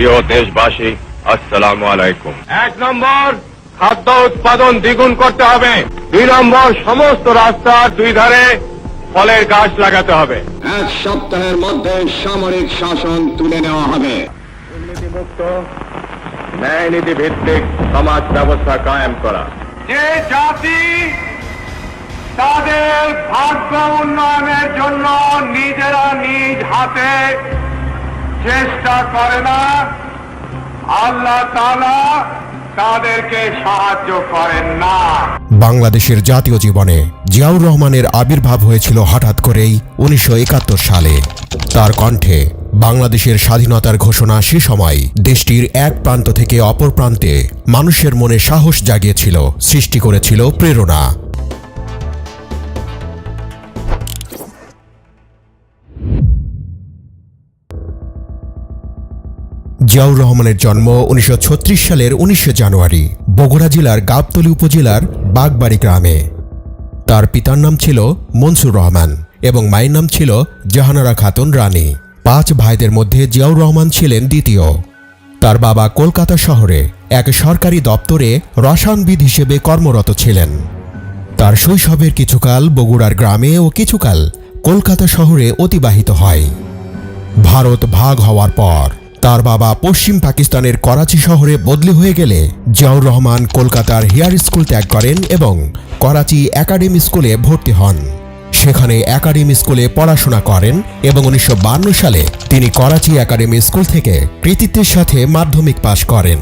প্রিয় দেশবাসী, আসসালামু আলাইকুম। 1 নম্বর, খাদ্য উৎপাদন দ্বিগুণ করতে হবে। 2 নম্বর, সমস্ত রাস্তার 2 ধারে ফলের গাছ লাগাতে হবে। 1 সপ্তাহের মধ্যে সামরিক শাসন তুলে নেওয়া হবে। দুর্নীতিমুক্ত ন্যায় নীতি ভিত্তিক সমাজ ব্যবস্থা কায়েম করা। যে জাতি তাদের ভাগ্য উন্নয়নের জন্য নিজেরা নিজ হাতে চেষ্টা করে না, আল্লাহ তাআলা তাদেরকে সাহায্য করেন না। বাংলাদেশের জাতীয় জীবনে জিয়াউর রহমানের আবির্ভাব হয়েছিল হঠাৎ করেই 1971 সালে। তার কণ্ঠে বাংলাদেশের স্বাধীনতার ঘোষণা সে সময় দেশটির এক প্রান্ত থেকে অপর প্রান্তে মানুষের মনে সাহস জাগিয়েছিল, সৃষ্টি করেছিল প্রেরণা। জিয়াউর রহমানের জন্ম 1936 সালের 19 জানুয়ারি বগুড়া জেলার গাবতলী উপজেলার বাগবাড়ি গ্রামে। তার পিতার নাম ছিল মনসুর রহমান এবং মায়ের নাম ছিল জাহানারা খাতুন রানী। 5 ভাইদের মধ্যে জিয়াউর রহমান ছিলেন দ্বিতীয়। তার বাবা কলকাতা শহরে এক সরকারি দপ্তরে রসায়নবিদ হিসেবে কর্মরত ছিলেন। তার শৈশবের কিছুকাল বগুড়ার গ্রামে ও কিছুকাল কলকাতা শহরে অতিবাহিত হয়। ভারত ভাগ হওয়ার পর তার বাবা পশ্চিম পাকিস্তানের করাচি শহরে বদলি হয়ে গেলে জিয়াউর রহমান কলকাতার হেয়ার স্কুল ত্যাগ করেন এবং করাচি একাডেমি স্কুলে ভর্তি হন। সেখানে একাডেমি স্কুলে পড়াশোনা করেন এবং 1952 সালে তিনি করাচি একাডেমি স্কুল থেকে কৃতিত্বের সাথে মাধ্যমিক পাশ করেন।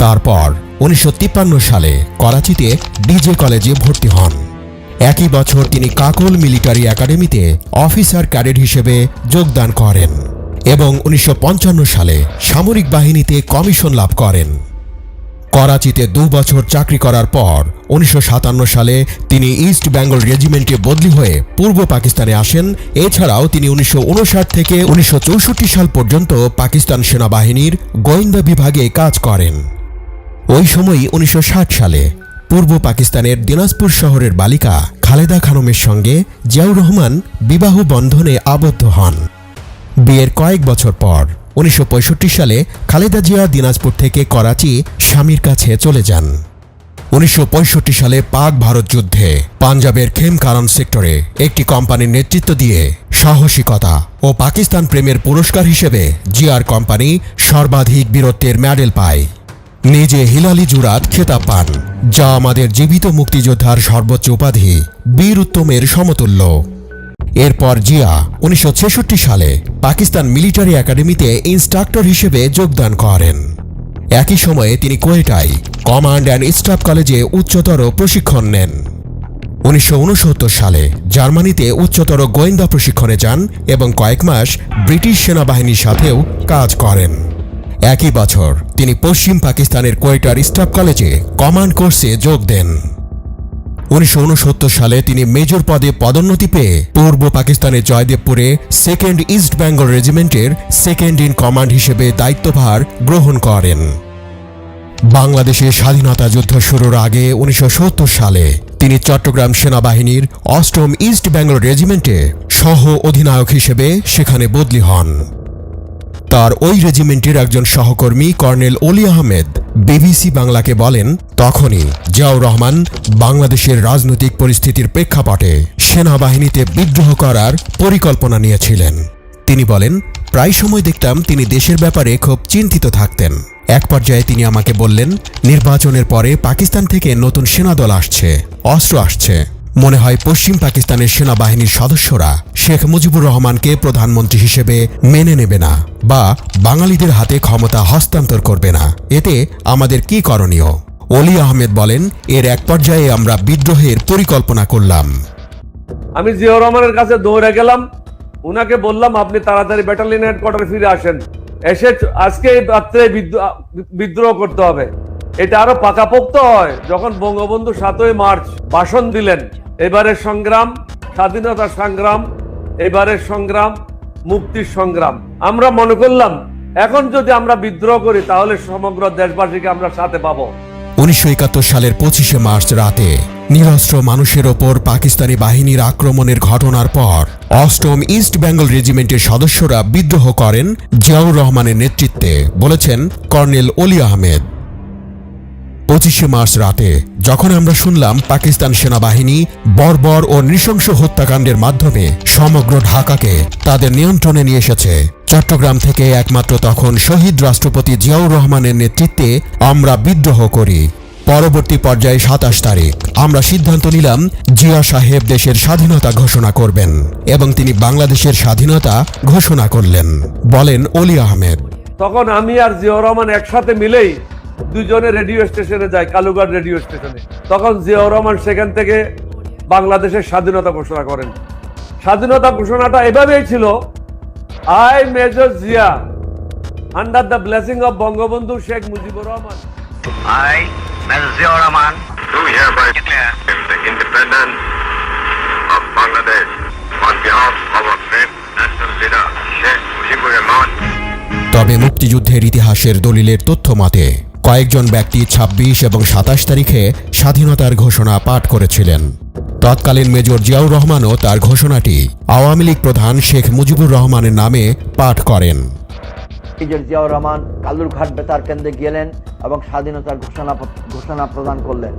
তারপর 1953 সালে করাচিতে ডিজে কলেজে ভর্তি হন। একই বছর তিনি কাকল মিলিটারি একাডেমিতে অফিসার ক্যাডেট হিসেবে যোগদান করেন এবং 1955 সালে সামরিক বাহিনীতে কমিশন লাভ করেন। করাচিতে 2 বছর চাকরি করার পর 1957 সালে তিনি ইস্ট বেঙ্গল রেজিমেন্টে বদলি হয়ে পূর্ব পাকিস্তানে আসেন। এছাড়াও তিনি 1959 থেকে 1964 সাল পর্যন্ত পাকিস্তান সেনাবাহিনীর গোয়েন্দা বিভাগে কাজ করেন। ওই সময়ই 1960 সালে পূর্ব পাকিস্তানের দিনাজপুর শহরের বালিকা খালেদা খানমের সঙ্গে জিয়াউর রহমান বিবাহ বন্ধনে আবদ্ধ হন। বিয়ের কয়েক বছর পর 1965 সালে খালেদা জিয়া দিনাজপুর থেকে করাচি স্বামীর কাছে চলে যান। 1965 সালে পাক ভারত যুদ্ধে পাঞ্জাবের খেমকারান সেক্টরে একটি কোম্পানির নেতৃত্ব দিয়ে সাহসিকতা ও পাকিস্তান প্রেমের পুরস্কার হিসেবে জিয়ার কোম্পানি সর্বাধিক বীরত্বের মেডেল পায়। নিজে হিলালি জুরাত খেতাব পান, যা আমাদের জীবিত মুক্তিযোদ্ধার সর্বোচ্চ উপাধি বীর উত্তমের সমতুল্য। এরপর জিয়া 1966 সালে পাকিস্তান মিলিটারি একাডেমিতে ইনস্ট্রাক্টর হিসেবে যোগদান করেন। একই সময়ে তিনি কোয়েটায় কমান্ড অ্যান্ড স্টাফ কলেজে উচ্চতর প্রশিক্ষণ নেন। 1969 সালে জার্মানিতে উচ্চতর গোয়েন্দা প্রশিক্ষণে যান এবং কয়েক মাস ব্রিটিশ সেনাবাহিনীর সাথেও কাজ করেন। একই বছর তিনি পশ্চিম পাকিস্তানের কোয়েটার স্টাফ কলেজে কমান্ড কোর্সে যোগ দেন। 1969 সালে তিনি মেজর পদে পদোন্নতি পেয়ে পূর্ব পাকিস্তানের জয়দেবপুরে 2nd ইস্ট বেঙ্গল রেজিমেন্টের 2nd ইন কমান্ড হিসেবে দায়িত্বভার গ্রহণ করেন। বাংলাদেশের স্বাধীনতা যুদ্ধ শুরুর আগে 1970 সালে তিনি চট্টগ্রাম সেনাবাহিনীর 8ম ইস্ট বেঙ্গল রেজিমেন্টে সহ অধিনায়ক হিসেবে সেখানে বদলি হন। তার ওই রেজিমেন্টের একজন সহকর্মী কর্নেল অলি আহমেদ বিবিসি বাংলাকে বলেন, তখনই জিয়াউর রহমান বাংলাদেশের রাজনৈতিক পরিস্থিতির প্রেক্ষাপটে সেনাবাহিনীতে বিদ্রোহ করার পরিকল্পনা নিয়েছিলেন। তিনি বলেন, প্রায় সময় দেখতাম তিনি দেশের ব্যাপারে খুব চিন্তিত থাকতেন। এক পর্যায়ে তিনি আমাকে বললেন, নির্বাচনের পরে পাকিস্তান থেকে নতুন সেনাদল আসছে, অস্ত্র আসছে। মনে হয় পশ্চিম পাকিস্তানের সেনাবাহিনীর সদস্যরা শেখ মুজিবুর রহমানকে প্রধানমন্ত্রী হিসেবে মেনে নেবে না বা বাঙালিদের হাতে ক্ষমতা হস্তান্তর করবে না। এতে আমাদের কি করণীয়? অলি আহমেদ বলেন, এর এক পর্যায়ে আমরা বিদ্রোহের পরিকল্পনা করলাম। আমি জিয়াউর রহমানের কাছে দৌড়ে গেলাম, উনাকে বললাম, আপনি তাড়াতাড়ি ব্যাটালিয়ন হেডকোয়ার্টারে ফিরে আসেন, এসে আজকে রাত্রে বিদ্রোহ করতে হবে। এটা আরো পাকাপোক্ত হয় যখন বঙ্গবন্ধু 7ই মার্চ ভাষণ দিলেন, এবারের সংগ্রাম স্বাধীনতা সংগ্রাম, এবারের সংগ্রাম মুক্তির সংগ্রাম। আমরা মনে করলাম এখন যদি আমরা বিদ্রোহ করি তাহলে সমগ্র দেশবাসীকে আমরা সাথে পাবো। 1971 সালের 25শে মার্চ রাতে নিরস্ত্র মানুষের ওপর পাকিস্তানি বাহিনীর আক্রমণের ঘটনার পর ৮ম ইস্ট বেঙ্গল রেজিমেন্টের সদস্যরা বিদ্রোহ করেন জিয়াউর রহমানের নেতৃত্বে, বলেছেন কর্নেল অলি আহমেদ। ২৫শে মার্চ রাতে যখন আমরা শুনলাম পাকিস্তান সেনাবাহিনী বর্বর ও নৃশংস হত্যাকাণ্ডের মাধ্যমে সমগ্র ঢাকাকে তাদের নিয়ন্ত্রণে নিয়ে এসেছে, চট্টগ্রাম থেকে একমাত্র তখন শহীদ রাষ্ট্রপতি জিয়াউর রহমানের নেতৃত্বে আমরা বিদ্রোহ করি। পরবর্তী পর্যায়ে ২৭ তারিখ আমরা সিদ্ধান্ত নিলাম জিয়া সাহেব দেশের স্বাধীনতা ঘোষণা করবেন এবং তিনি বাংলাদেশের স্বাধীনতা ঘোষণা করলেন, বলেন অলি আহমেদ। তখন আমি আর জিয়াউর রহমান একসাথে মিলেই দুজনে রেডিও স্টেশনে যাই, কালুঘাট রেডিও স্টেশনে। তখন জিয়াউর রহমান সেখান থেকে বাংলাদেশের স্বাধীনতা ঘোষণা করেন। স্বাধীনতা ঘোষণাটা এভাবেই ছিল, I Major Zia under the blessing of Bangabandhu Sheikh Mujibur Rahman, I, Major Ziaur Rahman, do hereby declare the independence of Bangladesh on behalf of our great national leader, Sheikh Mujibur Rahman. তবে মুক্তিযুদ্ধের ইতিহাসের দলিলের তথ্য মতে কয়েকজন ব্যক্তি ২৬ এবং ২৭ তারিখে স্বাধীনতার ঘোষণা পাঠ করেছিলেন। তৎকালীন মেজর জিয়াউর রহমানও তার ঘোষণাটি আওয়ামী লীগ প্রধান শেখ মুজিবুর রহমানের নামে পাঠ করেন। মেজর জিয়াউর রহমান কালুরঘাট বেতার কেন্দ্রে গেলেন এবং স্বাধীনতার ঘোষণা প্রদান করলেন।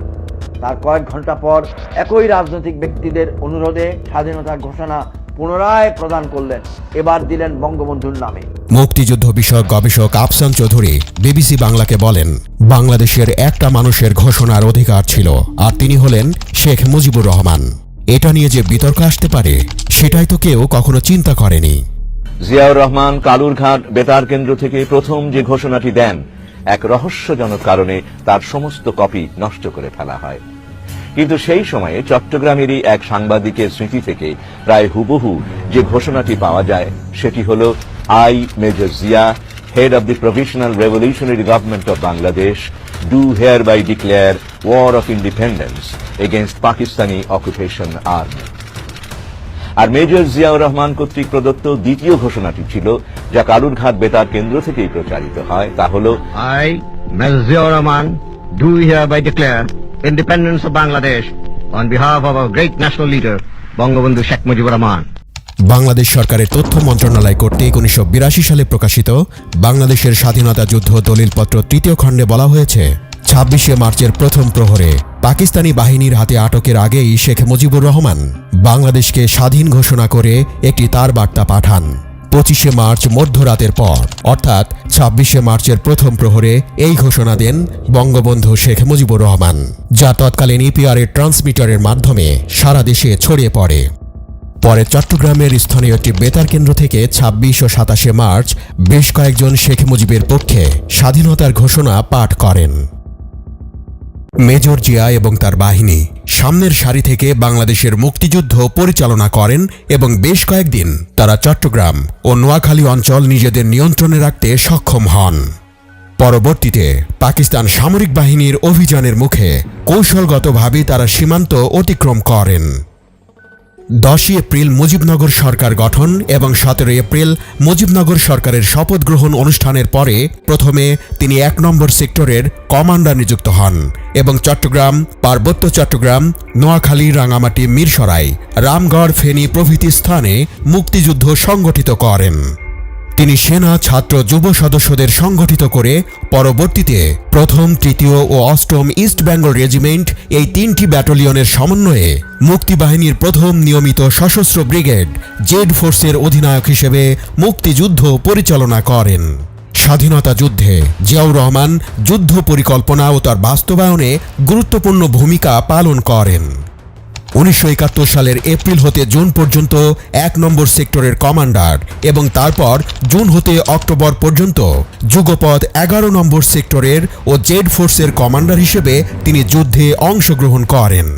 তার কয়েক ঘন্টা পর একই রাজনৈতিক ব্যক্তিদের অনুরোধে স্বাধীনতার ঘোষণা পুনরায় প্রদান করলেন, এবার দিলেন বঙ্গবন্ধুর নামে। মুক্তিযুদ্ধ বিষয়ক গবেষক আফসান চৌধুরী বিবিসি বাংলাকে বলেন, বাংলাদেশের একটা মানুষের ঘোষণার অধিকার ছিল, আর তিনি হলেন শেখ মুজিবুর রহমান। এটা নিয়ে যে বিতর্ক আসতে পারে সেটাই তো কেউ কখনো চিন্তা করেনি। জিয়াউর রহমান কালুরঘাট বেতার কেন্দ্র থেকে প্রথম যে ঘোষণাটি দেন, এক রহস্যজনক কারণে তার সমস্ত কপি নষ্ট করে ফেলা হয়। কিন্তু সেই সময়ে চট্টগ্রামেরই এক সাংবাদিকের স্মৃতি থেকে প্রায় হুবহু যে ঘোষণাটি পাওয়া যায় সেটি হল, I Major Zia, head of the provisional revolutionary government of Bangladesh, do hereby declare war of independence against Pakistani occupation army. আর মেজর জিয়াউর রহমান কর্তৃক প্রদত্ত দ্বিতীয় ঘোষণাটি ছিল, যা কালুরঘাট বেতার কেন্দ্র থেকেই প্রচারিত হয়, তা হল, I, Major Ziaur Rahman, do hereby declare independence of Bangladesh on behalf of our great national leader, Bangabandhu Sheikh Mujibur Rahman. Bangladesh সরকারের তথ্য মন্ত্রণালয় কর্তৃক ১৯৮২ সালে প্রকাশিত বাংলাদেশের স্বাধীনতা যুদ্ধ দলিলপত্র ৩য় খণ্ডে বলা হয়েছে, ২৬শে মার্চের প্রথম প্রহরে পাকিস্তানি বাহিনীর হাতে আটকের আগেই শেখ মুজিবুর রহমান বাংলাদেশকে স্বাধীন ঘোষণা করে একটি তার বার্তা পাঠান। ২৫শে মার্চ মধ্যরাতের পর অর্থাৎ ২৬শে মার্চের প্রথম প্রহরে এই ঘোষণা দেন বঙ্গবন্ধু শেখ মুজিবুর রহমান, যা তৎকালীন ইপিআর এর ট্রান্সমিটারের মাধ্যমে সারা দেশে ছড়িয়ে পড়ে। পরে চট্টগ্রামের স্থানীয় একটি বেতার কেন্দ্র থেকে ২৬ ও ২৭শে মার্চ বেশ কয়েকজন শেখ মুজিবের পক্ষে স্বাধীনতার ঘোষণা পাঠ করেন। মেজর জিয়া এবং তার বাহিনী সামনের সারি থেকে বাংলাদেশের মুক্তিযুদ্ধ পরিচালনা করেন এবং বেশ কয়েকদিন তারা চট্টগ্রাম ও নোয়াখালী অঞ্চল নিজেদের নিয়ন্ত্রণে রাখতে সক্ষম হন। পরবর্তীতে পাকিস্তান সামরিক বাহিনীর অভিযানের মুখে কৌশলগতভাবে তারা সীমান্ত অতিক্রম করেন। ১০ এপ্রিল মুজিবনগর সরকার গঠন এবং ১৭ এপ্রিল মুজিবনগর সরকারের শপথ গ্রহণ অনুষ্ঠানের পরে প্রথমে তিনি ১ নম্বর সেক্টরের কমান্ডার নিযুক্ত হন এবং চট্টগ্রাম, পার্বত্য চট্টগ্রাম, নোয়াখালী, রাঙামাটি, মিরসরাই, রামগড়, ফেনী প্রভৃতি স্থানে মুক্তিযুদ্ধ সংগঠিত করেন। তিনি সেনা, ছাত্র, যুব সদস্যদের সংগঠিত করে পরবর্তীতে প্রথম, তৃতীয় ও ৮ম ইস্ট বেঙ্গল রেজিমেন্ট এই ৩টি ব্যাটালিয়নের সমন্বয়ে মুক্তিবাহিনীর প্রথম নিয়মিত সশস্ত্র ব্রিগেড জেড ফোর্সের অধিনায়ক হিসেবে মুক্তিযুদ্ধ পরিচালনা করেন। স্বাধীনতা যুদ্ধে জিয়াউর রহমান যুদ্ধ পরিকল্পনা ও তার বাস্তবায়নে গুরুত্বপূর্ণ ভূমিকা পালন করেন। ১৯৭১ সালের এপ্রিল হতে জুন পর্যন্ত ১ নম্বর সেক্টরের কমান্ডার এবং তারপর জুন হতে অক্টোবর পর্যন্ত যুগপৎ ১১ নম্বর সেক্টরের ও জেড ফোর্সের কমান্ডার হিসেবে তিনি যুদ্ধে অংশগ্রহণ করেন।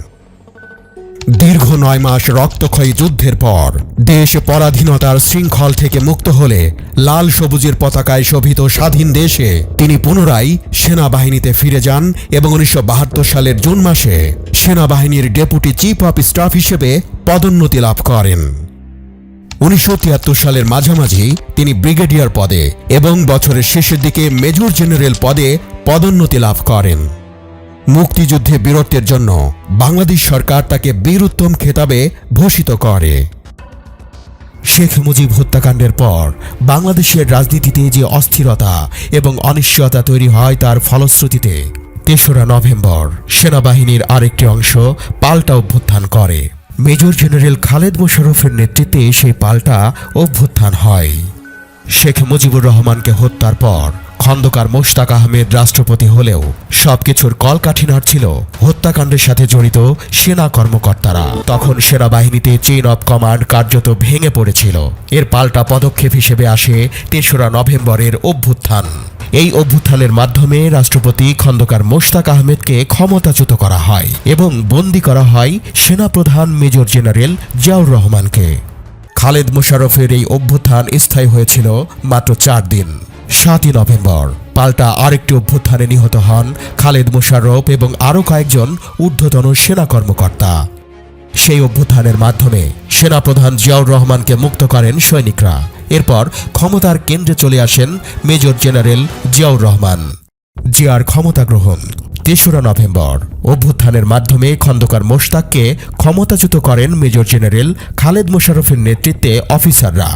দীর্ঘ ৯ মাস রক্তক্ষয়ী যুদ্ধের পর দেশ পরাধীনতার শৃঙ্খল থেকে মুক্ত হলে লাল সবুজের পতাকায় শোভিত স্বাধীন দেশে তিনি পুনরায় সেনাবাহিনীতে ফিরে যান এবং ১৯৭২ সালের জুন মাসে সেনাবাহিনীর ডেপুটি চিফ অফ স্টাফ হিসেবে পদোন্নতি লাভ করেন। ১৯৭৩ সালের মাঝামাঝি তিনি ব্রিগেডিয়ার পদে এবং বছরের শেষের দিকে মেজর জেনারেল পদে পদোন্নতি লাভ করেন। মুক্তিযুদ্ধে বীরত্বের জন্য বাংলাদেশ সরকার তাকে বীরোত্তম খেতাবে ভূষিত করে। শেখ মুজিব হত্যাকাণ্ডের পর বাংলাদেশের রাজনীতিতে যে অস্থিরতা এবং অনিশ্চয়তা তৈরি হয়, তার ফলশ্রুতিতে ৩রা নভেম্বর সেনাবাহিনীর আরেকটি অংশ পাল্টা অভ্যুত্থান করে। মেজর জেনারেল খালেদ মোশাররফের নেতৃত্বে সেই পাল্টা অভ্যুত্থান হয়। শেখ মুজিবুর রহমানকে হত্যার পর খন্দকার মোশতাক আহমেদ রাষ্ট্রপতি হলেও সবকিছুর কলকাঠি নাড়ছিল হত্যাকাণ্ডের সাথে জড়িত সেনা কর্মকর্তারা। তখন সেনাবাহিনীতে চেইন অব কমান্ড কার্যত ভেঙে পড়েছিল। এর পাল্টা পদক্ষেপ হিসেবে আসে ৩রা নভেম্বরের অভ্যুত্থান। এই অভ্যুত্থানের মাধ্যমে রাষ্ট্রপতি খন্দকার মোশতাক আহমেদকে ক্ষমতাচ্যুত করা হয় এবং বন্দী করা হয় সেনাপ্রধান মেজর জেনারেল জিয়াউর রহমানকে। খালেদ মোশাররফের এই অভ্যুত্থান স্থায়ী হয়েছিল মাত্র 4 দিন। 7ই নভেম্বর পাল্টা আরেকটি অভ্যুত্থানে নিহত হন খালেদ মোশাররফ এবং আরও কয়েকজন ঊর্ধ্বতন সেনা কর্মকর্তা। সেই অভ্যুত্থানের মাধ্যমে সেনাপ্রধান জিয়াউর রহমানকে মুক্ত করেন সৈনিকরা। এরপর ক্ষমতার কেন্দ্রে চলে আসেন মেজর জেনারেল জিয়াউর রহমান। জিয়ার ক্ষমতা গ্রহণ ৩রা নভেম্বর। অভ্যুত্থানের মাধ্যমে খন্দকার মোশতাককে ক্ষমতাচ্যুত করেন মেজর জেনারেল খালেদ মোশাররফের নেতৃত্বে অফিসাররা।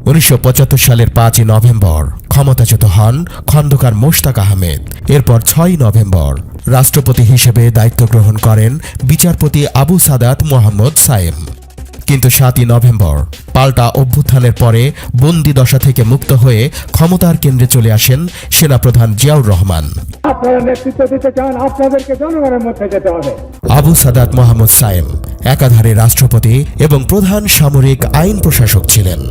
1975 সালের 5ই নভেম্বর ক্ষমতাচ্যুত হন খন্দকার মোশতাক আহমেদ। এরপর 6ই নভেম্বর রাষ্ট্রপতি হিসেবে দায়িত্ব গ্রহণ করেন বিচারপতি আবু সাদাত মোহাম্মদ সায়েম। কিন্তু 7ই নভেম্বর পাল্টা অভ্যুত্থানের পরে বন্দি দশা থেকে মুক্ত হয়ে ক্ষমতার কেন্দ্রে চলে আসেন সেনাপ্রধান জিয়াউর রহমান। আপনারা নেতৃত্ব দিতে চান, আপনাদেরকে জনগণের মধ্যে যেতে হবে। আবু সাদাত মোহাম্মদ সায়েম একাধারে রাষ্ট্রপতি এবং প্রধান সামরিক আইন প্রশাসক ছিলেন।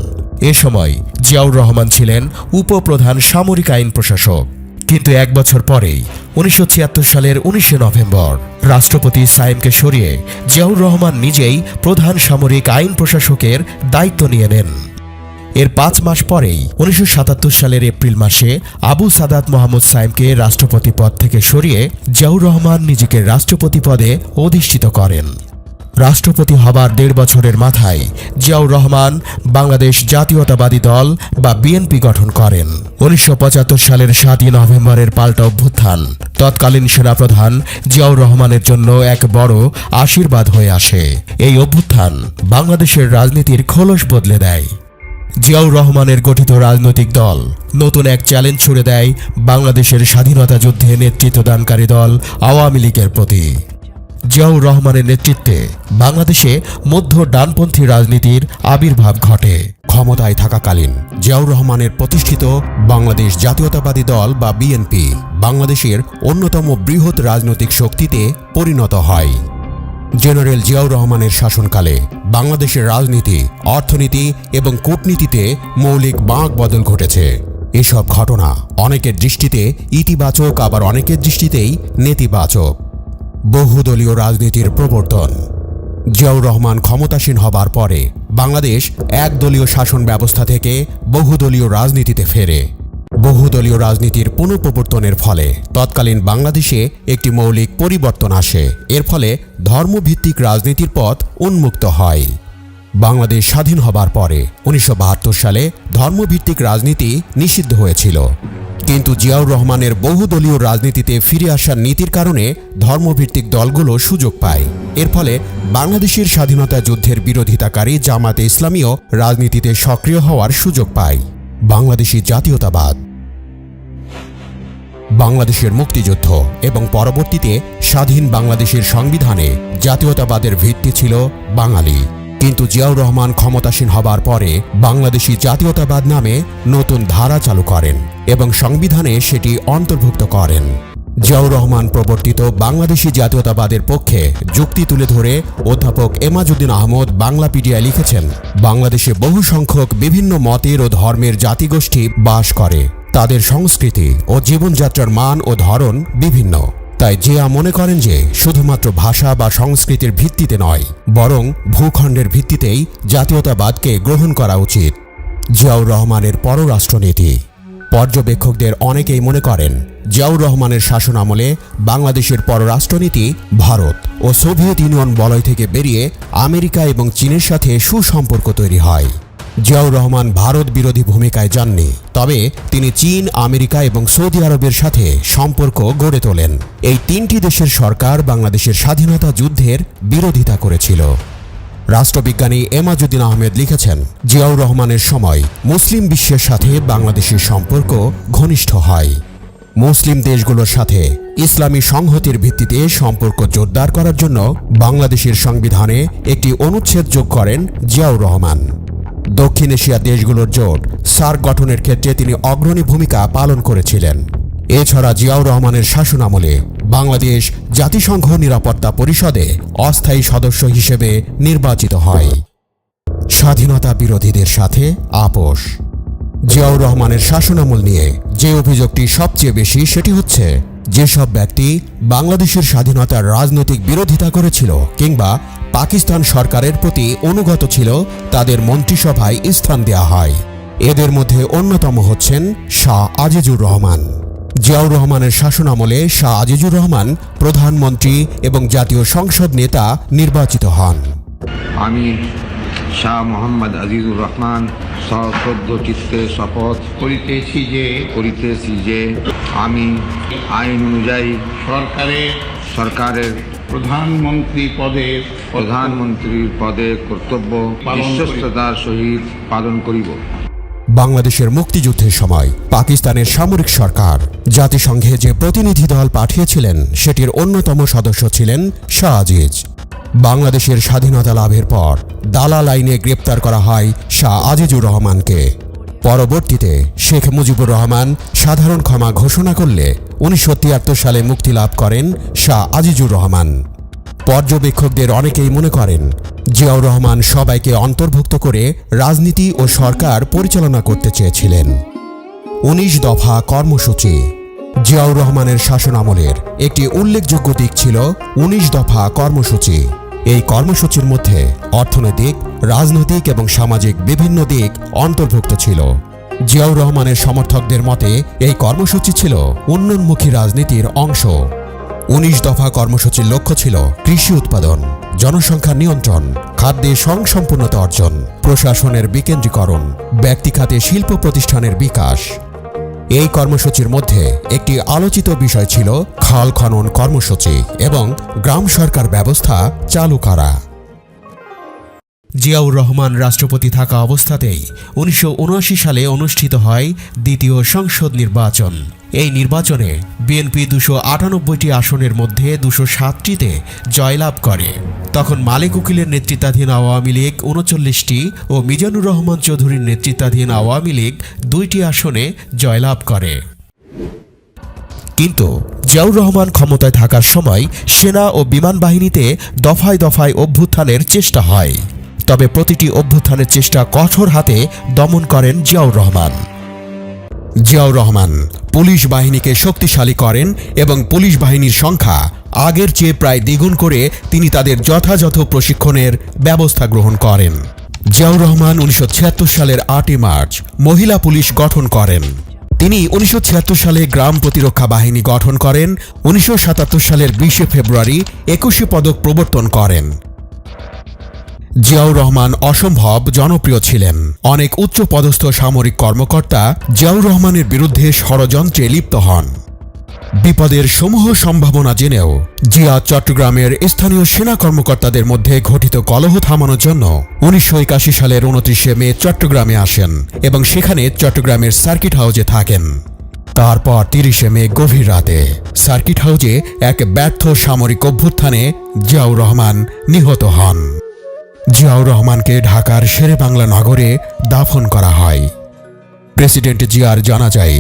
এ সময় জিয়াউর রহমান ছিলেন উপপ্রধান সামরিক আইন প্রশাসক। কিন্তু 1 বছর পরেই 1976 সালের 19 নভেম্বর রাষ্ট্রপতি সায়েমকে সরিয়ে জিয়াউর রহমান নিজেই প্রধান সামরিক আইন প্রশাসকের দায়িত্ব নিয়ে নেন। এর 5 মাস পরেই 1977 সালের এপ্রিল মাসে আবু সাদাত মোহাম্মদ সায়েমকে রাষ্ট্রপতি পদ থেকে সরিয়ে জিয়াউর রহমান নিজেকে রাষ্ট্রপতি পদে অধিষ্ঠিত করেন। রাষ্ট্রপতি হবার 1.5 বছরের মাথায় জিয়াউর রহমান বাংলাদেশ জাতীয়তাবাদী দল বা বিএনপি গঠন করেন। 1975 সালের 7ই নভেম্বরের পাল্টা অভ্যুত্থান তৎকালীন সেনাপ্রধান জিয়াউর রহমানের জন্য এক বড় আশীর্বাদ হয়ে আসে। এই অভ্যুত্থান বাংলাদেশের রাজনীতির খোলস বদলে দেয়। জিয়াউর রহমানের গঠিত রাজনৈতিক দল নতুন এক চ্যালেঞ্জ ছুড়ে দেয় বাংলাদেশের স্বাধীনতা যুদ্ধে নেতৃত্বদানকারী দল আওয়ামী লীগের প্রতি। জিয়াউর রহমানের নেতৃত্বে বাংলাদেশে মধ্য ডানপন্থী রাজনীতির আবির্ভাব ঘটে। ক্ষমতায় থাকাকালীন জিয়াউর রহমানের প্রতিষ্ঠিত বাংলাদেশ জাতীয়তাবাদী দল বা বিএনপি বাংলাদেশের অন্যতম বৃহৎ রাজনৈতিক শক্তিতে পরিণত হয়। জেনারেল জিয়াউর রহমানের শাসনকালে বাংলাদেশের রাজনীতি, অর্থনীতি এবং কূটনীতিতে মৌলিক বাঁক বদল ঘটেছে। এসব ঘটনা অনেকের দৃষ্টিতে ইতিবাচক, আবার অনেকের দৃষ্টিতেই নেতিবাচক। বহুদলীয় রাজনীতির প্রবর্তন। জিয়াউর রহমান ক্ষমতাসীন হবার পরে বাংলাদেশ একদলীয় শাসন ব্যবস্থা থেকে বহুদলীয় রাজনীতিতে ফেরে। বহুদলীয় রাজনীতির পুনঃপ্রবর্তনের ফলে তৎকালীন বাংলাদেশে একটি মৌলিক পরিবর্তন আসে। এর ফলে ধর্মভিত্তিক রাজনীতির পথ উন্মুক্ত হয়। বাংলাদেশ স্বাধীন হবার পরে 1972 সালে ধর্মভিত্তিক রাজনীতি নিষিদ্ধ হয়েছিল। কিন্তু জিয়াউর রহমানের বহুদলীয় রাজনীতিতে ফিরে আসার নীতির কারণে ধর্মভিত্তিক দলগুলো সুযোগ পায়। এর ফলে বাংলাদেশের স্বাধীনতা যুদ্ধের বিরোধিতাকারী জামাতে ইসলামীও রাজনীতিতে সক্রিয় হওয়ার সুযোগ পায়। বাংলাদেশি জাতীয়তাবাদ। বাংলাদেশের মুক্তিযুদ্ধ এবং পরবর্তীতে স্বাধীন বাংলাদেশের সংবিধানে জাতীয়তাবাদের ভিত্তি ছিল বাঙালি। কিন্তু জিয়াউর রহমান ক্ষমতাসীন হবার পরে বাংলাদেশি জাতীয়তাবাদ নামে নতুন ধারা চালু করেন এবং সংবিধানে সেটি অন্তর্ভুক্ত করেন। জিয়াউর রহমান প্রবর্তিত বাংলাদেশি জাতীয়তাবাদের পক্ষে যুক্তি তুলে ধরে অধ্যাপক এমাজউদ্দিন আহমদ বাংলাপিডিয়ায় লিখেছেন, বাংলাদেশে বহু সংখ্যক বিভিন্ন মতের ও ধর্মের জাতিগোষ্ঠী বাস করে। তাদের সংস্কৃতি ও জীবনযাত্রার মান ও ধরন বিভিন্ন। তাই জিয়া মনে করেন যে শুধুমাত্র ভাষা বা সংস্কৃতির ভিত্তিতে নয়, বরং ভূখণ্ডের ভিত্তিতেই জাতীয়তাবাদকে গ্রহণ করা উচিত। জিয়াউর রহমানের পররাষ্ট্রনীতি। পর্যবেক্ষকদের অনেকেই মনে করেন জিয়াউর রহমানের শাসন আমলে বাংলাদেশের পররাষ্ট্রনীতি ভারত ও সোভিয়েত ইউনিয়ন বলয় থেকে বেরিয়ে আমেরিকা এবং চীনের সাথে সুসম্পর্ক তৈরি হয়। জিয়াউর রহমান ভারত বিরোধী ভূমিকায় যাননি, তবে তিনি চীন, আমেরিকা এবং সৌদি আরবের সাথে সম্পর্ক গড়ে তোলেন। এই তিনটি দেশের সরকার বাংলাদেশের স্বাধীনতা যুদ্ধের বিরোধিতা করেছিল। রাষ্ট্রবিজ্ঞানী এমাজউদ্দিন আহমেদ লিখেছেন, জিয়াউর রহমানের সময় মুসলিম বিশ্বের সাথে বাংলাদেশের সম্পর্ক ঘনিষ্ঠ হয়। মুসলিম দেশগুলোর সাথে ইসলামী সংহতির ভিত্তিতে সম্পর্ক জোরদার করার জন্য বাংলাদেশের সংবিধানে একটি অনুচ্ছেদ যোগ করেন জিয়াউর রহমান। দক্ষিণ এশিয়া দেশগুলোর জোট সার্ক গঠনের ক্ষেত্রে তিনি অগ্রণী ভূমিকা পালন করেছিলেন। এছাড়া জিয়াউর রহমানের শাসনামলে বাংলাদেশ জাতিসংঘ নিরাপত্তা পরিষদে অস্থায়ী সদস্য হিসেবে নির্বাচিত হয়। স্বাধীনতা বিরোধীদের সাথে আপোষ। জিয়াউর রহমানের শাসনামল নিয়ে যে অভিযোগটি সবচেয়ে বেশি, সেটি হচ্ছে যেসব ব্যক্তি বাংলাদেশের স্বাধীনতার রাজনৈতিক বিরোধিতা করেছিল কিংবা পাকিস্তান সরকারের প্রতি অনুগত ছিল, তাদের মন্ত্রিসভায় স্থান দেওয়া হয়। এদের মধ্যে অন্যতম হচ্ছেন শাহ আজিজুর রহমান। জিয়াউর রহমানের শাসনামলে শাহ আজিজুর রহমান প্রধানমন্ত্রী এবং জাতীয় সংসদ নেতা নির্বাচিত হন। আমি শাহ মোহাম্মদ আজিজুর রহমান সশ্রদ্ধ চিত্তে শপথ করিতেছি যে আমি আইন অনুযায়ী সরকারের প্রধানমন্ত্রীর পদে কর্তব্য বিশ্বস্ততার সহিত পালন করিব। বাংলাদেশের মুক্তিযুদ্ধের সময় পাকিস্তানের সামরিক সরকার জাতিসংঘে যে প্রতিনিধি দল পাঠিয়েছিলেন, সেটির অন্যতম সদস্য ছিলেন শাহ আজিজ। বাংলাদেশের স্বাধীনতা লাভের পর দালাল আইনে গ্রেপ্তার করা হয় শাহ আজিজুর রহমানকে। পরবর্তীতে শেখ মুজিবুর রহমান সাধারণ ক্ষমা ঘোষণা করলে 1973 সালে মুক্তি লাভ করেন শাহ আজিজুর রহমান। পর্যবেক্ষকদের অনেকেই মনে করেন জিয়াউর রহমান সবাইকে অন্তর্ভুক্ত করে রাজনীতি ও সরকার পরিচালনা করতে চেয়েছিলেন। 19 দফা কর্মসূচি। জিয়াউর রহমানের শাসনামলের একটি উল্লেখযোগ্য দিক ছিল 19 দফা কর্মসূচি। এই কর্মসূচির মধ্যে অর্থনৈতিক, রাজনৈতিক এবং সামাজিক বিভিন্ন দিক অন্তর্ভুক্ত ছিল। জিয়াউর রহমানের সমর্থকদের মতে এই কর্মসূচি ছিল উন্নয়নমুখী রাজনীতির অংশ। 19 দফা কর্মসূচির লক্ষ্য ছিল কৃষি উৎপাদন, জনসংখ্যা নিয়ন্ত্রণ, খাদ্যে স্বয়ংসম্পূর্ণতা অর্জন, প্রশাসনের বিকেন্দ্রীকরণ, ব্যক্তিখাতে শিল্প প্রতিষ্ঠানের বিকাশ। এই কর্মসূচির মধ্যে একটি আলোচিত বিষয় ছিল খাল খনন কর্মসূচি এবং গ্রাম সরকার ব্যবস্থা চালু করা। জিয়াউর রহমান রাষ্ট্রপতি থাকা অবস্থাতেই 1979 সালে অনুষ্ঠিত হয় দ্বিতীয় সংসদ নির্বাচন। এই নির্বাচনে বিএনপি 298টি আসনের মধ্যে 207টিতে জয়লাভ করে। তখন মালেক উকিলের নেতৃত্বাধীন আওয়ামী লীগ 39টি ও মিজানুর রহমান চৌধুরীর নেতৃত্বাধীন আওয়ামী লীগ 2টি আসনে জয়লাভ করে। কিন্তু জিয়াউর রহমান ক্ষমতায় থাকার সময় সেনা ও বিমান বাহিনীতে দফায় দফায় অভ্যুত্থানের চেষ্টা হয়। তবে প্রতিটি অভ্যুত্থানের চেষ্টা কঠোর হাতে দমন করেন জিয়াউর রহমান। জিয়াউর রহমান পুলিশ বাহিনীকে শক্তিশালী করেন এবং পুলিশ বাহিনীর সংখ্যা আগের চেয়ে প্রায় দ্বিগুণ করে তিনি তাদের যথাযথ প্রশিক্ষণের ব্যবস্থা গ্রহণ করেন। জিয়াউর রহমান 1976 সালের 8 মার্চ মহিলা পুলিশ গঠন করেন। তিনি 1976 সালে গ্রাম প্রতিরক্ষা বাহিনী গঠন করেন। 1977 সালের 20 ফেব্রুয়ারি 21 পদক প্রবর্তন করেন। জিয়াউর রহমান অসম্ভব জনপ্রিয় ছিলেন। অনেক উচ্চপদস্থ সামরিক কর্মকর্তা জিয়াউর রহমানের বিরুদ্ধে ষড়যন্ত্রে লিপ্ত হন। বিপদের সমূহ সম্ভাবনা জেনেও জিয়া চট্টগ্রামের স্থানীয় সেনা কর্মকর্তাদের মধ্যে ঘটিত কলহ থামানোর জন্য 1981 সালের 29 মে চট্টগ্রামে আসেন এবং সেখানে চট্টগ্রামের সার্কিট হাউজে থাকেন। তারপর 30 মে গভীর রাতে সার্কিট হাউজে এক ব্যর্থ সামরিক অভ্যুত্থানে জিয়াউর রহমান নিহত হন। জিয়াউর রহমানকে ঢাকার শেরেবাংলা নগরে দাফন করা হয়। প্রেসিডেন্ট জিয়ার জানাজায়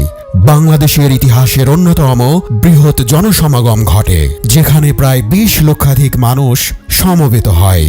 বাংলাদেশের ইতিহাসের অন্যতম বৃহৎ জনসমাগম ঘটে, যেখানে প্রায় 20 লক্ষাধিক মানুষ সমবেত হয়।